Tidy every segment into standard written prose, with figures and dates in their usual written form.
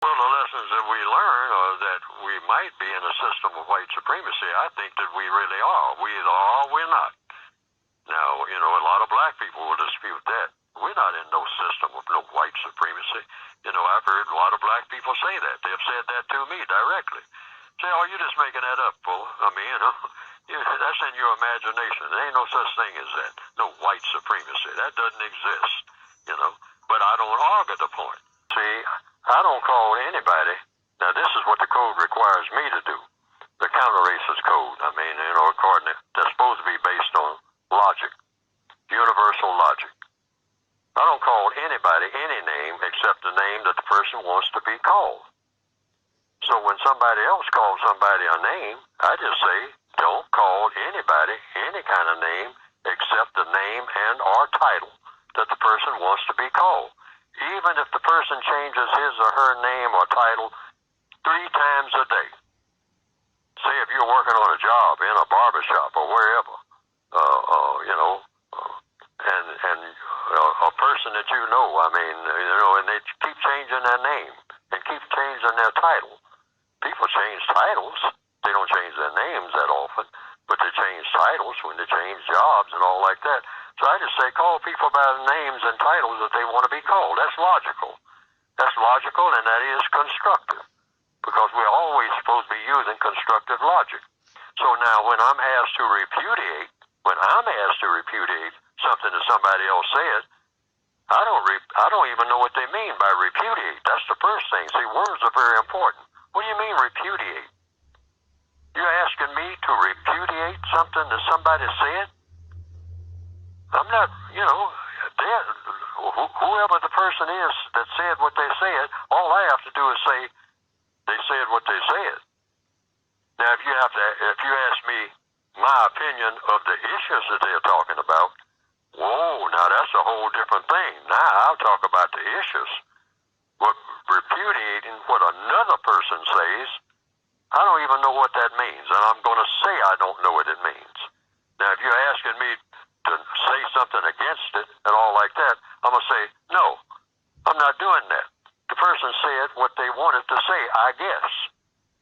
Well, the lessons that we learn are that we might be in a system of white supremacy. I think that we really are. We either are or we're not. Now, a lot of black people will dispute that. We're not in no system of no white supremacy. I've heard a lot of black people say that. They've said that to me directly. Say, oh, you're just making that up, Bull. That's in your imagination. There ain't no such thing as that. No white supremacy. That doesn't exist, But I don't argue the point. See, I don't call anybody. Now, this is what the code requires me to do. The counter-racist code. According to, that's supposed to be based on logic, universal logic. I don't call anybody any name except the name that the person wants to be called. So when somebody else calls somebody a name, I just say, don't call anybody any kind of name except the name and or title that the person wants to be called. Even if the person changes his or her name or title 3 times a day. Say if you're working on a job in a barbershop or wherever, and a person that and they keep changing their name and keep changing their title. People change titles. They don't change their names that often, but they change titles when they change jobs and all like that. So I just say call people by the names and titles that they want to be called. That's logical. That's logical, and that is constructive, because we're always supposed to be using constructive logic. So now when I'm asked to repudiate something that somebody else said, I don't even know what they mean by repudiate. That's the first thing. See, words are very important. What do you mean repudiate? You're asking me to repudiate something that somebody said? I'm not, whoever the person is that said what they said, all I have to do is say they said what they said. Now, if you ask me my opinion of the issues that they're talking about, whoa, now that's a whole different thing. Now I'll talk about the issues. But repudiating what another person says, I don't even know what that means, and I'm going to say I don't know what it means. Now, if you're asking me to say something against it and all like that, I'm going to say, no, I'm not doing that. The person said what they wanted to say, I guess.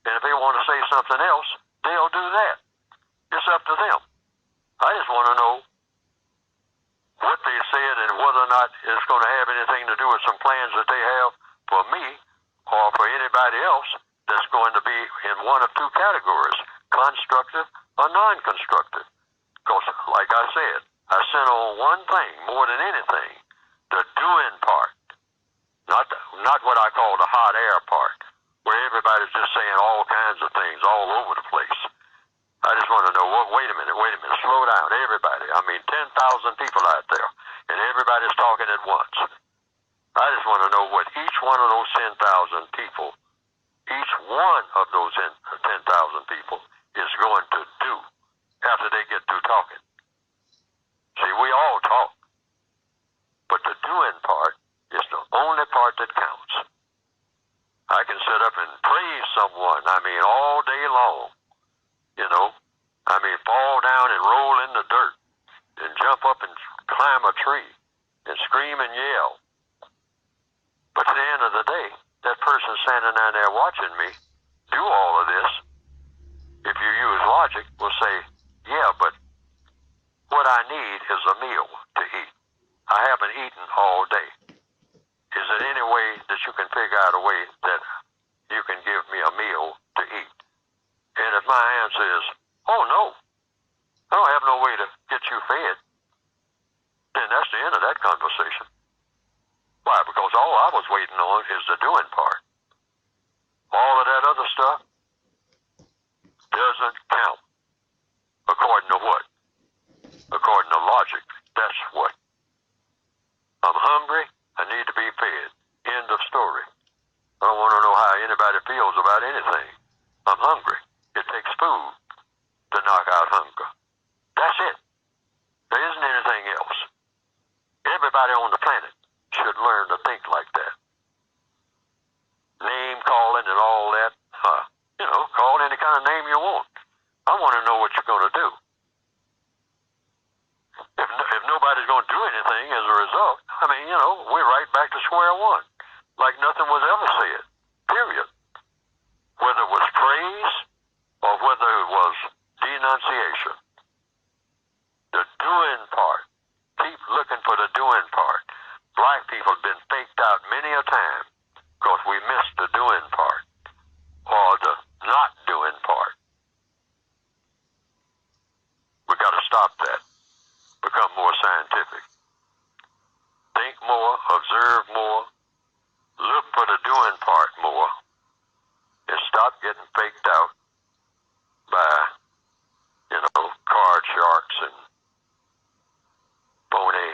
And if they want to say something else, they'll do that. It's up to them. I just want to know what they said and whether or not it's going to have anything to do with some plans that they have for me or for anybody else that's going to be in one of 2 categories, constructive or non-constructive. Because, like I said, I sent on one thing more than anything, the doing part, not what I call the hot air part, where everybody's just saying all kinds of things all over the place. I just want to know, wait a minute, slow down, everybody. 10,000 people out there, and everybody's talking at once. I just want to know what each one of those 10,000 people, each one of those 10,000 people is going to do after they get through talking. See, we all talk, but the doing part is the only part that counts. I can sit up and praise someone, all day long, fall down and roll in the dirt and jump up and climb a tree and scream and yell. But at the end of the day, that person standing down there watching me do all of this, if you use logic, will say, yeah, but what I need is a meal to eat. I haven't eaten all day. Is there any way that you can figure out a way that you can give me a meal to eat? And if my answer is, oh no, I don't have no way to get you fed, then that's the end of that conversation. Why? Because all I was waiting on is the doing part. All of that other stuff doesn't count. According to what? According to logic. That's what. I'm hungry. I need to be fed. End of story. I don't want to know how anybody feels about anything. I'm hungry. It takes food to knock out hunger. That's it. There isn't anything else. Everybody on the planet should learn to think like that. Name calling and all that. Call any kind of name you want. I want to know what you're going to do. If nobody's going to do anything as a result, we're right back to square one. Like nothing was ever said. we miss the doing part, or the not doing part. We got to stop that. Become more scientific. Think more, observe more, look for the doing part more, and stop getting faked out by, card sharks and phony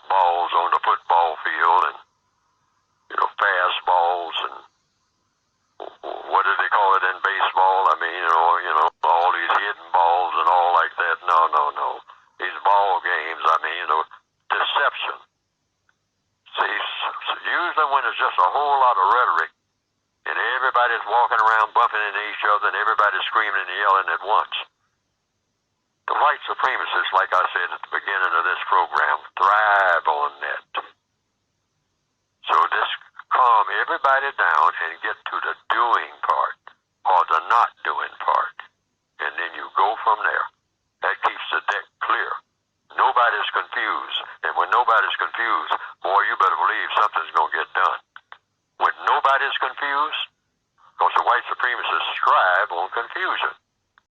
balls on the football field and, fastballs and what do they call it in baseball? I mean, all these hidden balls and all like that. No. These ball games, deception. See, usually when there's just a whole lot of rhetoric and everybody's walking around bumping into each other and everybody's screaming and yelling at once, the white supremacists, like I said at the beginning of this program, thrive on that. So just calm everybody down and get to the doing part or the not doing part. And then you go from there. That keeps the deck clear. Nobody's confused. And when nobody's confused, boy, you better believe something's going to get done. When nobody's confused, because the white supremacists strive on confusion.